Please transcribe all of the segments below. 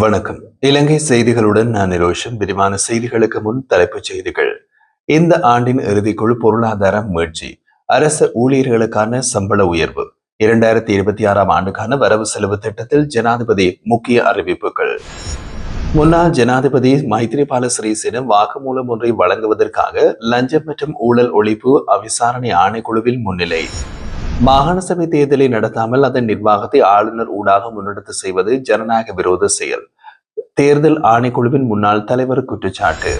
வணக்கம். இலங்கை செய்திகளுடன் நான் நிரோஷன். விரிவான செய்திகளுக்கு முன் தலைப்புச் செய்திகள். இந்த ஆண்டின் இறுதிக்குள் பொருளாதார மீட்சி, அரசு ஊழியர்களுக்கான சம்பள உயர்வு, 2026ஆம் ஆண்டுக்கான வரவு செலவு திட்டத்தில் ஜனாதிபதி முக்கிய அறிவிப்புகள். முன்னாள் ஜனாதிபதி மைத்ரிபால சிறிசேன வாக்குமூலம் ஒன்றை வழங்குவதற்காக லஞ்சம் மற்றும் ஊழல் ஒழிப்பு விசாரணை ஆணைக்குழுவில் முன்னிலை. மாகாண சபை தேர்தலை நடத்தாமல் அதன் நிர்வாகத்தை ஆளுநர் ஊடாக முன்னெடுத்து செய்வது ஜனநாயக விரோத செயல். தேர்தல் ஆணைக்குழுவின் முன்னாள் தலைவர் குற்றச்சாட்டு.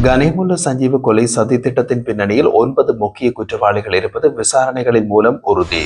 கனேமுல்ல சஞ்சீவ கொலை சதி திட்டத்தின் பின்னணியில் 9 முக்கிய குற்றவாளிகள் இருப்பது விசாரணைகளின் மூலம் உறுதி.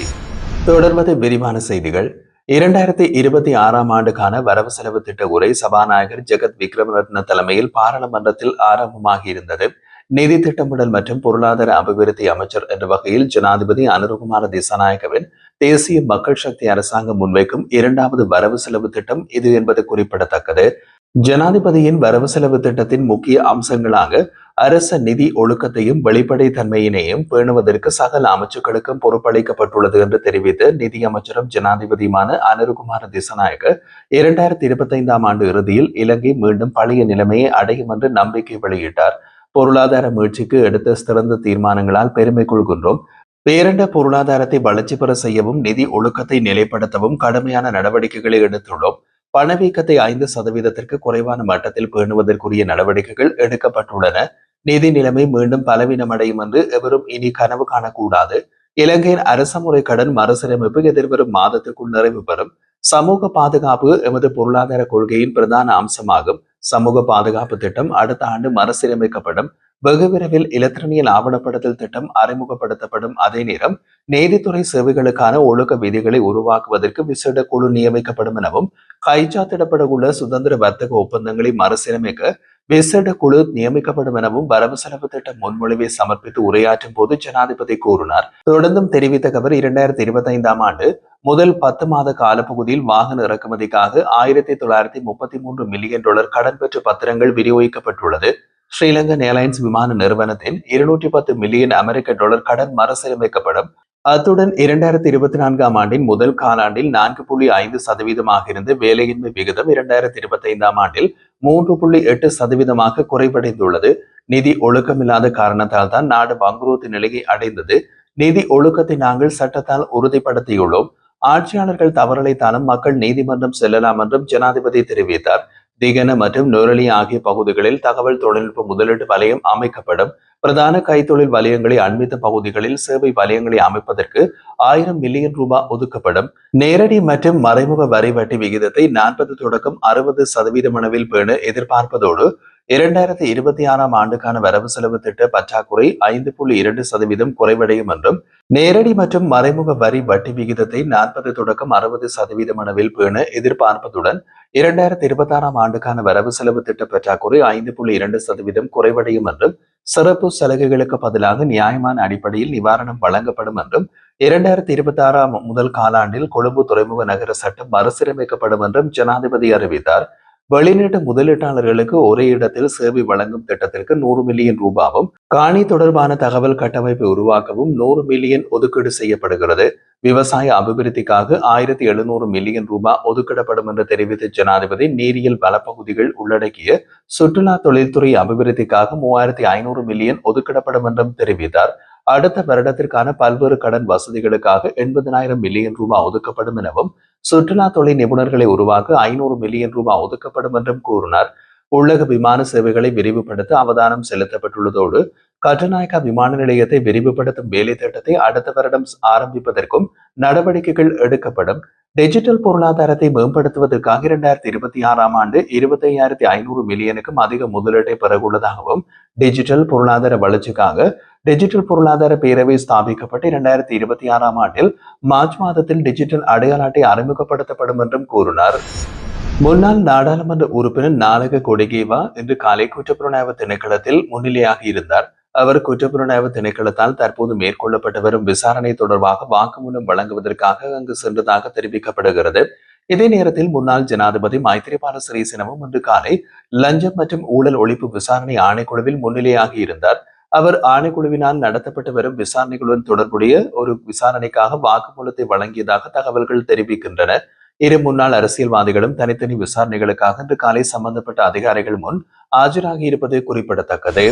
தொடர்வது விரிவான செய்திகள். 2026ஆம் ஆண்டுக்கான வரவு செலவு திட்ட உரை சபாநாயகர் ஜெகத் விக்ரமரத்ன தலைமையில் பாராளுமன்றத்தில் ஆரம்பமாகியிருந்தது. நிதி திட்டமிடல் மற்றும் பொருளாதார அபிவிருத்தி அமைச்சர் என்ற வகையில் ஜனாதிபதி அனுரகுமார திசாநாயகவின் தேசிய மக்கள் சக்தி அரசாங்கம் முன்வைக்கும் 2வது வரவு செலவு திட்டம் இது என்பது குறிப்பிடத்தக்கது. ஜனாதிபதியின் வரவு செலவு திட்டத்தின் முக்கிய அம்சங்களாக அரச நிதி ஒழுக்கத்தையும் வெளிப்படை தன்மையினையும் பேணுவதற்கு சகல அமைச்சுக்களுக்கும் பொறுப்பளிக்கப்பட்டுள்ளது என்று தெரிவித்த நிதி அமைச்சரும் ஜனாதிபதியுமான அனுரகுமார திசாநாயக 2025ஆம் ஆண்டு இறுதியில் இலங்கை மீண்டும் பழைய நிலைமையை அடையும் என்று நம்பிக்கை வெளியிட்டார். பொருளாதார மீட்சிக்கு எடுத்த சிறந்த தீர்மானங்களால் பெருமை கொள்கின்றோம். பேரண்ட பொருளாதாரத்தை வளர்ச்சி பெற செய்யவும் நிதி ஒழுக்கத்தை நிலைப்படுத்தவும் கடுமையான நடவடிக்கைகளை எடுத்துள்ளோம். பணவீக்கத்தை 5% குறைவான மட்டத்தில் பேணுவதற்குரிய நடவடிக்கைகள் எடுக்கப்பட்டுள்ளன. நிதி நிலைமை மீண்டும் பலவீனமடையும் என்று எவரும் இனி கனவு காணக்கூடாது. இலங்கையின் அரச முறை கடன் மறுசீரமைப்பு எதிர்வரும் மாதத்துக்குள் நிறைவு பெறும். சமூக பாதுகாப்பு எமது பொருளாதார கொள்கையின் பிரதான அம்சமாகும். சமூக பாதுகாப்பு திட்டம் அடுத்த ஆண்டு மறுசீரமைக்கப்படும். வெகு விரைவில் இலத்திரனியல் ஆவணப்படுத்தல் திட்டம் அறிமுகப்படுத்தப்படும். அதே நேரம் நீதித்துறை சேவைகளுக்கான ஒழுக்க விதிகளை உருவாக்குவதற்கு விசேட குழு நியமிக்கப்படும் எனவும், கைச்சாத்திடப்பட உள்ள சுதந்திர வர்த்தக ஒப்பந்தங்களை மறுசீரமைக்க விசேட குழு நியமிக்கப்படும் எனவும் வரவு செலவு திட்ட முன்மொழிவை சமர்ப்பித்து உரையாற்றும் போது ஜனாதிபதி கூறினார். தொடர்ந்தும் தெரிவித்த அவர் 2025ஆம் ஆண்டு முதல் 10 மாத காலப்பகுதியில் வாகன இறக்குமதிக்காக $1933 மில்லியன் கடன் பெற்ற பத்திரங்கள் விநியோகிக்கப்பட்டுள்ளது. ஸ்ரீலங்கன் ஏர்லைன்ஸ் விமான நிறுவனத்தின் $210 மில்லியன் அமெரிக்க கடன் மறுசீரமைக்கப்படும். அத்துடன் 2024ஆம் ஆண்டின் முதல் காலாண்டில் 4.5% இருந்த வேலையின்மை விகிதம் 2025ஆம் ஆண்டில் 3.8% குறைவடைந்துள்ளது. நிதி ஒழுக்கமில்லாத காரணத்தால் தான் நாடு வங்குரோத்து நிலையை அடைந்தது. நிதி ஒழுக்கத்தை நாங்கள் சட்டத்தால் உறுதிப்படுத்தியுள்ளோம். ஆட்சியாளர்கள் தவறலைத்தாலும் மக்கள் நீதிமன்றம் செல்லலாம் என்றும் ஜனாதிபதி தெரிவித்தார். திகன மற்றும் நுரலி ஆகிய பகுதிகளில் தகவல் தொழில்நுட்ப முதலீட்டு வலயம் அமைக்கப்படும். பிரதான கைத்தொழில் வலயங்களை அண்மித்த பகுதிகளில் சேவை வலயங்களை அமைப்பதற்கு $1000 மில்லியன் ஒதுக்கப்படும். நேரடி மற்றும் மறைமுக வரி வட்டி விகிதத்தை 40 தொடக்கம் 60% அளவில் பேண எதிர்பார்ப்பதோடு 2026ஆம் ஆண்டுக்கான வரவு செலவு திட்ட பற்றாக்குறை 5.2% குறைவடையும் என்றும், நேரடி மற்றும் மறைமுக வரி வட்டி விகிதத்தை 40 தொடக்கம் 60% அளவில் பேண எதிர்பார்ப்பதுடன் 2026ஆம் ஆண்டுக்கான வரவு செலவு திட்ட பற்றாக்குறை 5.2% குறைவடையும் என்றும், சிறப்பு சலுகைகளுக்கு பதிலாக நியாயமான அடிப்படையில் நிவாரணம் வழங்கப்படும் என்றும், 2026ஆம் முதல் காலாண்டில் கொழும்பு துறைமுக நகர சட்டம் மறுசீரமைக்கப்படும் என்றும் ஜனாதிபதி அறிவித்தார். வெளிநாட்டு முதலீட்டாளர்களுக்கு ஒரே இடத்தில் சேவை வழங்கும் திட்டத்திற்கு $100 மில்லியன் காணி தொடர்பான தகவல் கட்டமைப்பை உருவாக்கவும் $100 மில்லியன் ஒதுக்கீடு செய்யப்படுகிறது. விவசாய அபிவிருத்திக்காக $1700 மில்லியன் ஒதுக்கிடப்படும் என்று தெரிவித்த ஜனாதிபதி, நீரியல் வளப்பகுதிகள் உள்ளடக்கிய சுற்றுலா தொழில்துறை அபிவிருத்திக்காக $3500 மில்லியன் ஒதுக்கிடப்படும் என்றும் தெரிவித்தார். அடுத்த வருடத்திற்கான பல்வேறு கடன் வசதிகளுக்காக $80,000 மில்லியன் ஒதுக்கப்படும் எனவும், சுற்றுலா தொழில் நிபுணர்களை உருவாக்க $500 மில்லியன் ஒதுக்கப்படும் என்றும் கூறினார். உள்ளக விமான சேவைகளை விரிவுபடுத்த அவதானம் செலுத்தப்பட்டுள்ளதோடு கட்டுநாயக்கா விமான நிலையத்தை விரிவுபடுத்தும் வேலை திட்டத்தை அடுத்த வருடம் ஆரம்பிப்பதற்கும் நடவடிக்கைகள் எடுக்கப்படும். டிஜிட்டல் பொருளாதாரத்தை மேம்படுத்துவதற்காக 2026ஆம் ஆண்டு 25,500 மில்லியனுக்கும் அதிக முதலீட்டை பெறவுள்ளதாகவும், டிஜிட்டல் பொருளாதார வளர்ச்சிக்காக டிஜிட்டல் பொருளாதார பேரவை ஸ்தாபிக்கப்பட்டு 2026ஆம் ஆண்டில் மார்ச் மாதத்தில் டிஜிட்டல் அடையாள அட்டை அறிமுகப்படுத்தப்படும் என்றும் கூறினார். முன்னாள் நாடாளுமன்ற உறுப்பினர் நாலக கொடிகேவா இன்று காலை குற்றப்புலனாய்வு திணைக்களத்தில் முன்னிலையாக இருந்தார். அவர் குற்றப்புலனாய்வு திணைக்களத்தால் தற்போது மேற்கொள்ளப்பட்டு வரும் விசாரணை தொடர்பாக வாக்குமூலம் வழங்குவதற்காக அங்கு சென்றதாக தெரிவிக்கப்படுகிறது. இதே நேரத்தில் முன்னாள் ஜனாதிபதி மைத்ரிபால சிறிசேனவும் இன்று காலை லஞ்சம் மற்றும் ஊழல் ஒழிப்பு விசாரணை ஆணைக்குழுவில் முன்னிலையாகி இருந்தார். அவர் ஆணைக்குழுவினால் நடத்தப்பட்டு வரும் விசாரணைகளுடன் தொடர்புடைய ஒரு விசாரணைக்காக வாக்குமூலத்தை வழங்கியதாக தகவல்கள் தெரிவிக்கின்றன. இரு முன்னாள் அரசியல்வாதிகளும் தனித்தனி விசாரணைகளுக்காக இன்று காலை சம்பந்தப்பட்ட அதிகாரிகள் முன் ஆஜராகி இருப்பது குறிப்பிடத்தக்கது.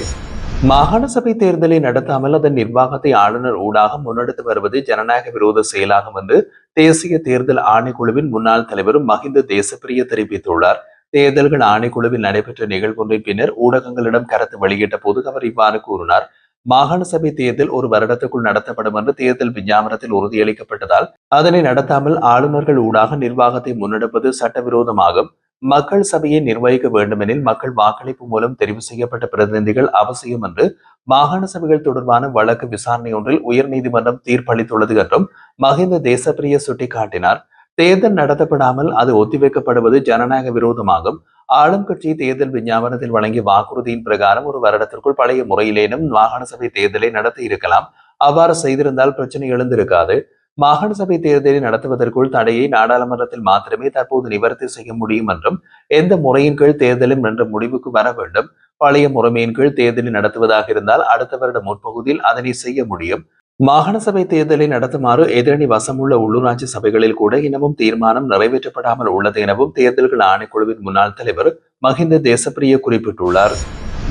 மாகாண சபை தேர்தலை நடத்தாமல் அதன் நிர்வாகத்தை ஆளுநர் ஊடாக முன்னெடுத்து வருவது ஜனநாயக விரோத செயலாகும் என்று தேசிய தேர்தல் ஆணைக்குழுவின் முன்னாள் தலைவர் மஹிந்த தேசப்பிரிய தெரிவித்துள்ளார். தேர்தல்கள் ஆணைக்குழுவில் நடைபெற்ற நிகழ்வொன்றின் பின்னர் ஊடகங்களிடம் கருத்து வெளியிட்ட போது அவர் இவ்வாறு கூறினார். மாகாண சபை தேர்தல் ஒரு வருடத்துக்குள் நடத்தப்படும் என்று தேர்தல் விஞ்ஞாபனத்தில் உறுதியளிக்கப்பட்டதால் அதனை நடத்தாமல் ஆளுநர்கள் ஊடாக நிர்வாகத்தை முன்னெடுப்பது சட்டவிரோதமாகும். மக்கள் சபையை நிர்வகிக்க வேண்டுமெனில் மக்கள் வாக்களிப்பு மூலம் தெரிவு செய்யப்பட்ட பிரதிநிதிகள் அவசியம் என்று மாகாண சபைகள் தொடர்பான வழக்கு விசாரணை ஒன்றில் உயர்நீதிமன்றம் தீர்ப்பளித்துள்ளது என்றும் மஹிந்த தேசப்பிரிய சுட்டிக்காட்டினார். தேர்தல் நடத்தப்படாமல் அது ஒத்திவைக்கப்படுவது ஜனநாயக விரோதமாகும். ஆளும் கட்சி தேர்தல் விஞ்ஞாபனத்தில் வழங்கிய வாக்குறுதியின் பிரகாரம் ஒரு வருடத்திற்குள் பழைய முறையிலேனும் மாகாண சபை தேர்தலை நடத்தி இருக்கலாம். அவ்வாறு செய்திருந்தால் பிரச்சனை எழுந்திருக்காது. மாகாண சபை தேர்தலை நடத்துவதற்குள் தடையை நாடாளுமன்றத்தில் மாத்திரமே தற்போது நிவர்த்தி செய்ய முடியும் என்றும் எந்த முறையின் கீழ் தேர்தலும் என்ற முடிவுக்கு வர வேண்டும். பழைய முறைமையின் கீழ் தேர்தலை நடத்துவதாக இருந்தால் அடுத்த வருட முற்பகுதியில் அதனை செய்ய முடியும். மாகாண சபை தேர்தலை நடத்துமாறு எதிரணி வசமுள்ள உள்ளூராட்சி சபைகளில் கூட இன்னமும் தீர்மானம் நிறைவேற்றப்படாமல் உள்ளது எனவும் தேர்தல்கள் ஆணைக்குழுவின் முன்னாள் தலைவர் மஹிந்த தேசப்பிரிய குறிப்பிட்டுள்ளார்.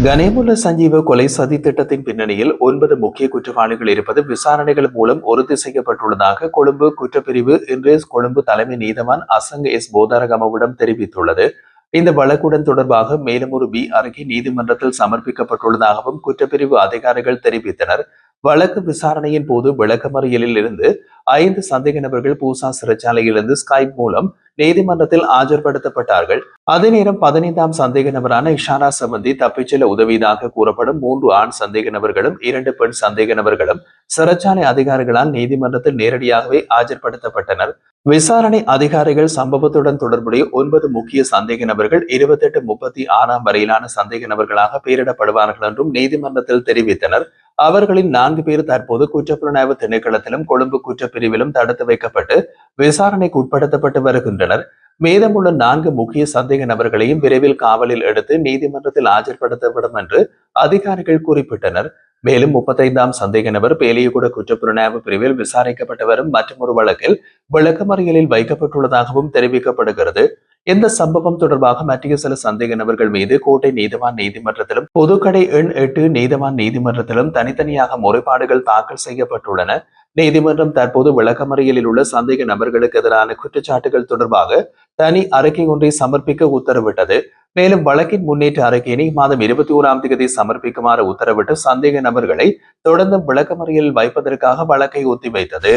கனேமுல்ல சஞ்சீவ கொலை சதி திட்டத்தின் பின்னணியில் 9 முக்கிய குற்றவாளிகள் இருப்பது விசாரணைகள் மூலம் உறுதி செய்யப்பட்டுள்ளதாக கொழும்பு குற்றப்பிரிவு இன்று கொழும்பு தலைமை நீதவான் அசங்க எஸ் போதாரகமவிடம் தெரிவித்துள்ளது. இந்த வழக்குடன் தொடர்பாக மேலும் ஒரு அறிக்கை நீதிமன்றத்தில் சமர்ப்பிக்கப்பட்டுள்ளதாகவும் குற்றப்பிரிவு அதிகாரிகள் தெரிவித்தனர். வழக்கு விசாரணையின் போது விளக்கமறியலில் இருந்து 5 சந்தேக நபர்கள் பூசா சிறைச்சாலையிலிருந்து ஸ்கைப் மூலம் நீதிமன்றத்தில் ஆஜர்படுத்தப்பட்டார்கள். அதே நேரம் 15ஆம் சந்தேக நபரான இஷாரா சம்பந்தி தப்பிச் செல்ல உதவியதாக கூறப்படும் 3 ஆண் சந்தேக நபர்களும் 2 பெண் சந்தேக நபர்களும் சிறைச்சாலை அதிகாரிகளால் நீதிமன்றத்தில் நேரடியாகவே ஆஜர்படுத்தப்பட்டனர். விசாரணை அதிகாரிகள் சம்பவத்துடன் தொடர்புடைய 9 முக்கிய சந்தேக நபர்கள் 28, 36 வரையிலான சந்தேக நபர்களாக பெயரிடப்படுவார்கள் என்றும் நீதிமன்றத்தில் தெரிவித்தனர். அவர்களின் 4 பேர் தற்போது குற்றப்புலனாய்வு திணைக்களத்திலும் கொழும்பு குற்றப்பிரிவிலும் தடுத்து வைக்கப்பட்டு விசாரணைக்கு உட்படுத்தப்பட்டு வருகின்றனர். மீதமுள்ள 4 முக்கிய சந்தேக நபர்களையும் விரைவில் காவலில் எடுத்து நீதிமன்றத்தில் ஆஜர்படுத்தப்படும் என்று அதிகாரிகள் குறிப்பிட்டனர். மேலும் 35ஆம் சந்தேக நபர் பேலியகுட குற்றப்புலனாய்வு பிரிவில் விசாரிக்கப்பட்டு வரும் மற்றொரு வழக்கில் விளக்கமறியலில் வைக்கப்பட்டுள்ளதாகவும் தெரிவிக்கப்படுகிறது. இந்த சம்பவம் தொடர்பாக மற்ற சில சந்தேக நபர்கள் மீது கோட்டை நீதவான் நீதிமன்றத்திலும் புதுக்கடை எண் 8 நீதவான் நீதிமன்றத்திலும் தனித்தனியாக முறைப்பாடுகள் தாக்கல் செய்யப்பட்டுள்ளன. நீதிமன்றம் தற்போது விளக்கமறியலில் உள்ள சந்தேக நபர்களுக்கு எதிரான குற்றச்சாட்டுகள் தொடர்பாக தனி அறிக்கை ஒன்றை சமர்ப்பிக்க உத்தரவிட்டது. மேலும் வழக்கின் முன்னேற்ற அறிக்கையினை மாதம் 21ஆம் தேதி சமர்ப்பிக்குமாறு உத்தரவிட்டு சந்தேக நபர்களை தொடர்ந்து விளக்கமறியலில் வைப்பதற்காக வழக்கை ஒத்திவைத்தது.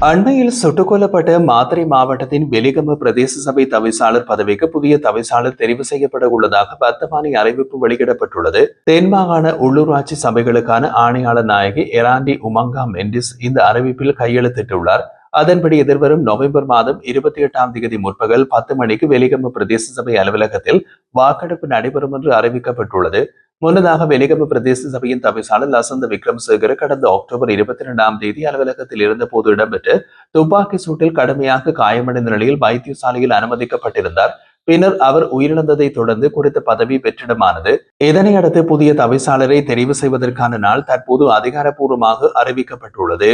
அண்மையில் சுட்டுக் கொல்லப்பட்ட மாத்தறை மாவட்டத்தின் வெலிகம பிரதேச சபை தவிசாளர் பதவிக்கு புதிய தவிசாளர் தெரிவு செய்யப்பட உள்ளதாக வர்த்தமானி அறிவிப்பு வெளியிடப்பட்டுள்ளது. தென் மாகாண உள்ளூராட்சி சபைகளுக்கான ஆணையாளர் நாயகி எராண்டி உமங்கா மெண்டிஸ் இந்த அறிவிப்பில் கையெழுத்திட்டுள்ளார். அதன்படி எதிர்வரும் நவம்பர் மாதம் 28ஆம் தேதி முற்பகல் 10 மணிக்கு வெலிகம பிரதேச சபை அலுவலகத்தில் வாக்கெடுப்பு நடைபெறும் என்று அறிவிக்கப்பட்டுள்ளது. முன்னதாக வெலிகம பிரதேச சபையின் தவிசாளர் லசந்த விக்ரமசேகர கடந்த அக்டோபர் 22ஆம் தேதி அலுவலகத்தில் இருந்த போது இடம்பெற்ற துப்பாக்கி சூட்டில் கடுமையாக காயமடைந்த நிலையில் வைத்தியசாலையில் அனுமதிக்கப்பட்டிருந்தார். பின்னர் அவர் உயிரிழந்ததை தொடர்ந்து குறித்த பதவி வெற்றிடமானது. இதனையடுத்து புதிய தவிசாளரை தெரிவு செய்வதற்கான நாள் தற்போது அதிகாரப்பூர்வமாக அறிவிக்கப்பட்டுள்ளது.